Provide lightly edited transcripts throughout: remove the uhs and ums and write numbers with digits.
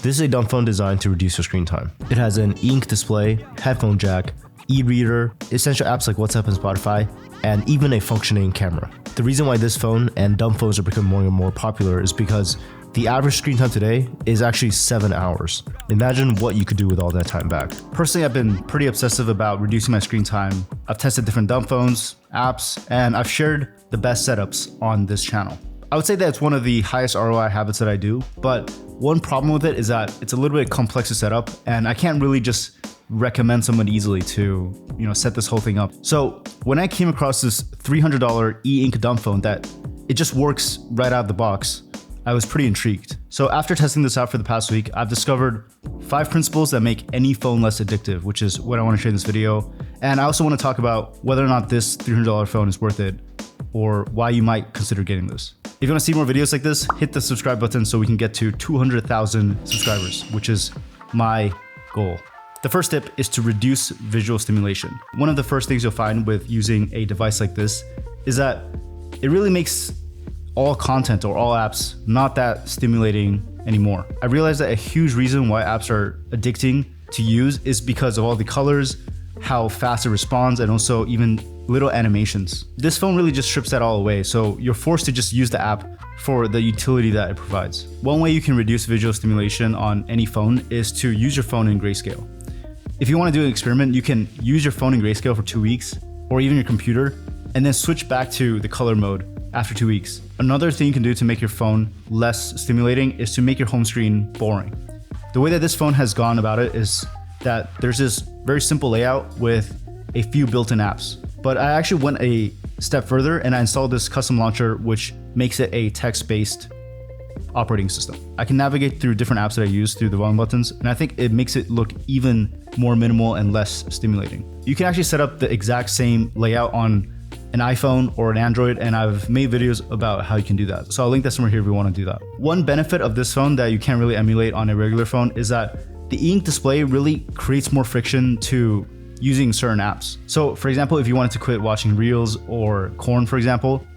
This is a dumb phone designed to reduce your screen time. It has an e-ink display, headphone jack, e-reader, essential apps like WhatsApp and Spotify, and even a functioning camera. The reason why this phone and dumb phones are becoming more and more popular is because the average screen time today is actually 7 hours. Imagine what you could do with all that time back. Personally, I've been pretty obsessive about reducing my screen time. I've tested different dumb phones, apps, and I've shared the best setups on this channel. I would say that it's one of the highest ROI habits that I do, but one problem with it is that it's a little bit complex to set up, and I can't really just recommend someone easily to, set this whole thing up. So when I came across this $300 e-ink dumb phone that it just works right out of the box, I was pretty intrigued. So after testing this out for the past week, I've discovered 5 principles that make any phone less addictive, which is what I want to share in this video. And I also want to talk about whether or not this $300 phone is worth it, or why you might consider getting this. If you want to see more videos like this, hit the subscribe button so we can get to 200,000 subscribers, which is my goal. The first tip is to reduce visual stimulation. One of the first things you'll find with using a device like this is that it really makes all content or all apps not that stimulating anymore. I realized that a huge reason why apps are addicting to use is because of all the colors, how fast it responds, and also even little animations. This phone really just strips that all away, so you're forced to just use the app for the utility that it provides. One way you can reduce visual stimulation on any phone is to use your phone in grayscale. If you want to do an experiment, you can use your phone in grayscale for 2 weeks, or even your computer, and then switch back to the color mode after 2 weeks. Another thing you can do to make your phone less stimulating is to make your home screen boring. The way that this phone has gone about it is that there's this very simple layout with a few built-in apps. But I actually went a step further and I installed this custom launcher, which makes it a text-based operating system. I can navigate through different apps that I use through the volume buttons, and I think it makes it look even more minimal and less stimulating. You can actually set up the exact same layout on an iPhone or an Android, and I've made videos about how you can do that. So I'll link that somewhere here if you want to do that. One benefit of this phone that you can't really emulate on a regular phone is that the e-ink display really creates more friction to using certain apps. So for example, if you wanted to quit watching Reels or Corn, for example,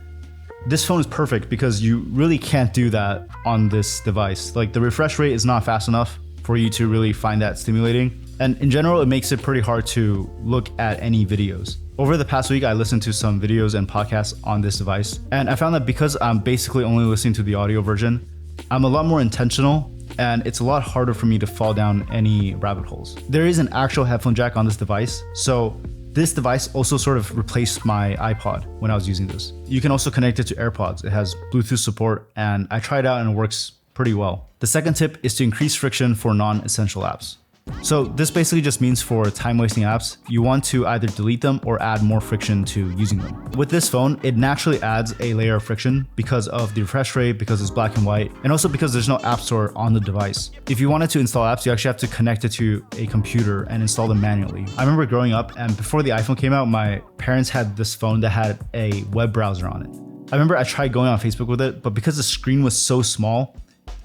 this phone is perfect because you really can't do that on this device. Like, the refresh rate is not fast enough for you to really find that stimulating. And in general, it makes it pretty hard to look at any videos. Over the past week, I listened to some videos and podcasts on this device, and I found that because I'm basically only listening to the audio version, I'm a lot more intentional, and it's a lot harder for me to fall down any rabbit holes. There is an actual headphone jack on this device, so this device also sort of replaced my iPod when I was using this. You can also connect it to AirPods. It has Bluetooth support, and I tried it out and it works pretty well. The second tip is to increase friction for non-essential apps. So this basically just means for time-wasting apps, you want to either delete them or add more friction to using them. With this phone, it naturally adds a layer of friction because of the refresh rate, because it's black and white, and also because there's no app store on the device. If you wanted to install apps, you actually have to connect it to a computer and install them manually. I remember growing up, and before the iPhone came out, my parents had this phone that had a web browser on it. I remember I tried going on Facebook with it, but because the screen was so small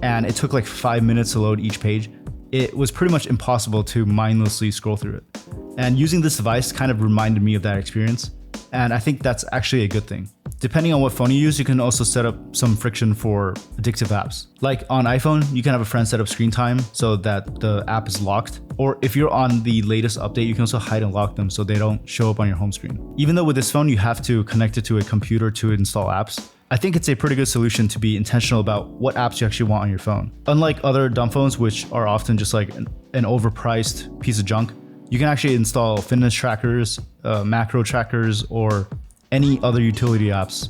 and it took like 5 minutes to load each page, it was pretty much impossible to mindlessly scroll through it. And using this device kind of reminded me of that experience. And I think that's actually a good thing. Depending on what phone you use, you can also set up some friction for addictive apps. Like on iPhone, you can have a friend set up screen time so that the app is locked. Or if you're on the latest update, you can also hide and lock them so they don't show up on your home screen. Even though with this phone, you have to connect it to a computer to install apps, I think it's a pretty good solution to be intentional about what apps you actually want on your phone. Unlike other dumb phones, which are often just like an overpriced piece of junk, you can actually install fitness trackers, macro trackers, or any other utility apps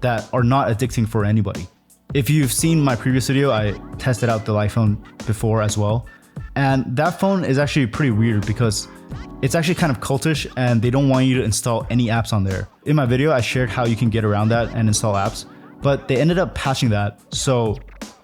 that are not addicting for anybody. If you've seen my previous video, I tested out the iPhone before as well. And that phone is actually pretty weird because it's actually kind of cultish and they don't want you to install any apps on there. In my video, I shared how you can get around that and install apps, but they ended up patching that. So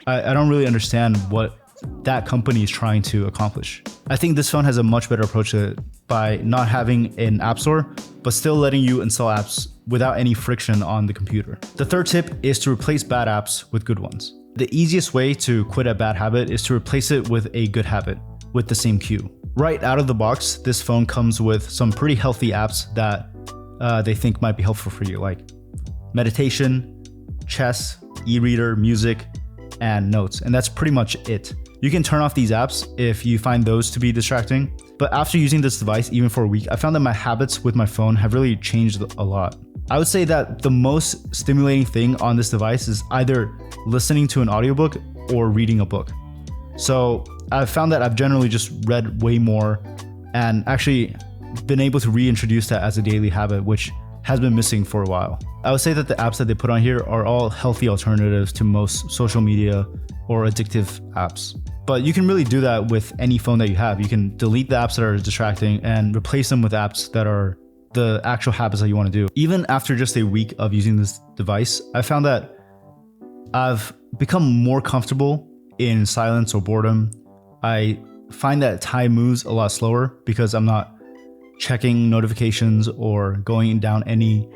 I don't really understand what that company is trying to accomplish. I think this phone has a much better approach to it by not having an app store, but still letting you install apps without any friction on the computer. The third tip is to replace bad apps with good ones. The easiest way to quit a bad habit is to replace it with a good habit with the same cue. Right out of the box, this phone comes with some pretty healthy apps that they think might be helpful for you, like meditation, chess, e-reader, music, and notes. And that's pretty much it. You can turn off these apps if you find those to be distracting. But after using this device, even for a week, I found that my habits with my phone have really changed a lot. I would say that the most stimulating thing on this device is either listening to an audiobook or reading a book. So I've found that I've generally just read way more and actually been able to reintroduce that as a daily habit, which has been missing for a while. I would say that the apps that they put on here are all healthy alternatives to most social media or addictive apps. But you can really do that with any phone that you have. You can delete the apps that are distracting and replace them with apps that are the actual habits that you want to do. Even after just a week of using this device, I found that I've become more comfortable in silence or boredom. I find that time moves a lot slower because I'm not checking notifications or going down any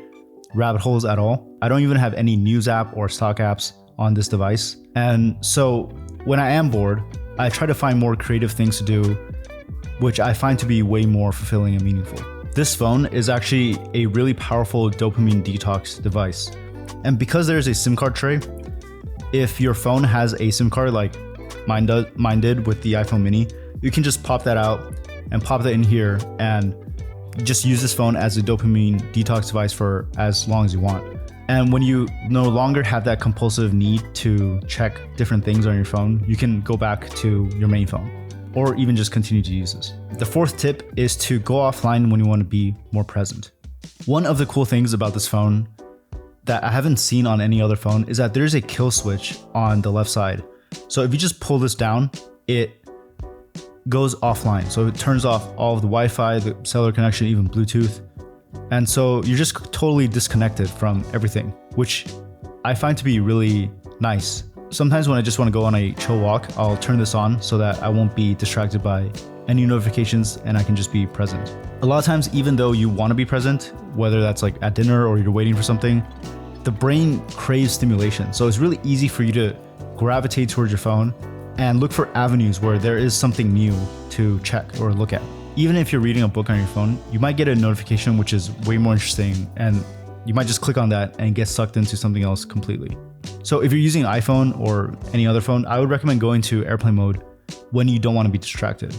rabbit holes at all. I don't even have any news app or stock apps on this device. And so when I am bored, I try to find more creative things to do, which I find to be way more fulfilling and meaningful. This phone is actually a really powerful dopamine detox device. And because there's a SIM card tray, if your phone has a SIM card like mine did with the iPhone mini, you can just pop that out and pop that in here and just use this phone as a dopamine detox device for as long as you want. And when you no longer have that compulsive need to check different things on your phone, you can go back to your main phone or even just continue to use this. The fourth tip is to go offline when you want to be more present. One of the cool things about this phone that I haven't seen on any other phone is that there's a kill switch on the left side. So if you just pull this down, it goes offline. So it turns off all of the Wi-Fi, the cellular connection, even Bluetooth. And so you're just totally disconnected from everything, which I find to be really nice. Sometimes when I just want to go on a chill walk, I'll turn this on so that I won't be distracted by any notifications and I can just be present. A lot of times, even though you want to be present, whether that's like at dinner or you're waiting for something, the brain craves stimulation. So it's really easy for you to gravitate towards your phone and look for avenues where there is something new to check or look at. Even if you're reading a book on your phone, you might get a notification which is way more interesting and you might just click on that and get sucked into something else completely. So if you're using an iPhone or any other phone, I would recommend going to airplane mode when you don't want to be distracted.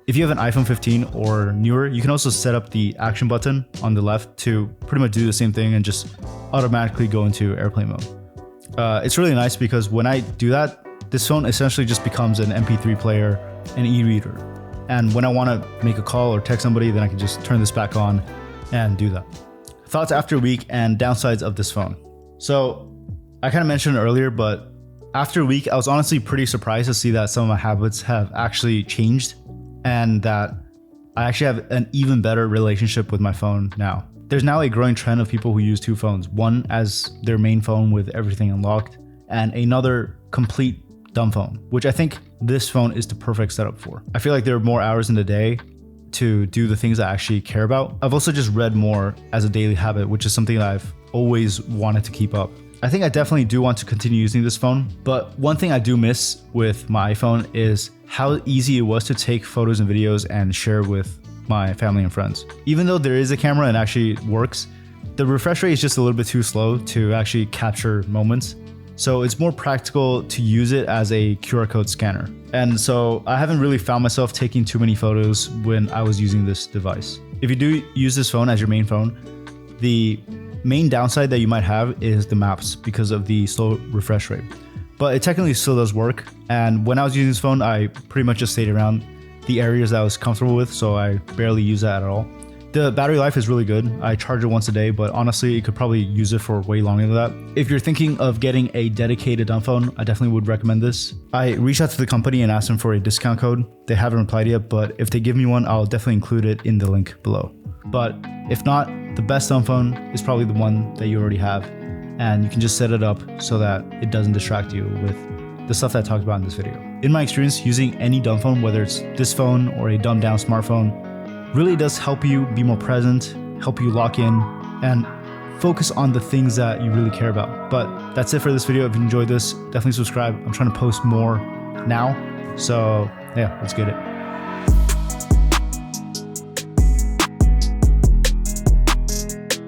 If you have an iPhone 15 or newer, you can also set up the action button on the left to pretty much do the same thing and just automatically go into airplane mode. It's really nice because when I do that, this phone essentially just becomes an MP3 player, an e-reader. And when I want to make a call or text somebody, then I can just turn this back on and do that. Thoughts after a week and downsides of this phone. So I kind of mentioned it earlier, but after a week, I was honestly pretty surprised to see that some of my habits have actually changed and that I actually have an even better relationship with my phone now. There's now a growing trend of people who use two phones, one as their main phone with everything unlocked and another complete dumb phone, which I think this phone is the perfect setup for. I feel like there are more hours in the day to do the things I actually care about. I've also just read more as a daily habit, which is something that I've always wanted to keep up. I think I definitely do want to continue using this phone, but one thing I do miss with my iPhone is how easy it was to take photos and videos and share with my family and friends. Even though there is a camera and actually works, the refresh rate is just a little bit too slow to actually capture moments. So it's more practical to use it as a QR code scanner. And so I haven't really found myself taking too many photos when I was using this device. If you do use this phone as your main phone, the main downside that you might have is the maps because of the slow refresh rate. But it technically still does work. And when I was using this phone, I pretty much just stayed around the areas that I was comfortable with, so I barely use that at all. The battery life is really good. I charge it once a day, but honestly, you could probably use it for way longer than that. If you're thinking of getting a dedicated dumb phone, I definitely would recommend this. I reached out to the company and asked them for a discount code. They haven't replied yet, but if they give me one, I'll definitely include it in the link below. But if not, the best dumb phone is probably the one that you already have, and you can just set it up so that it doesn't distract you with the stuff that I talked about in this video. In my experience, using any dumb phone, whether it's this phone or a dumbed down smartphone, really does help you be more present, help you lock in, and focus on the things that you really care about. But that's it for this video. If you enjoyed this, definitely subscribe. I'm trying to post more now. So yeah, let's get it.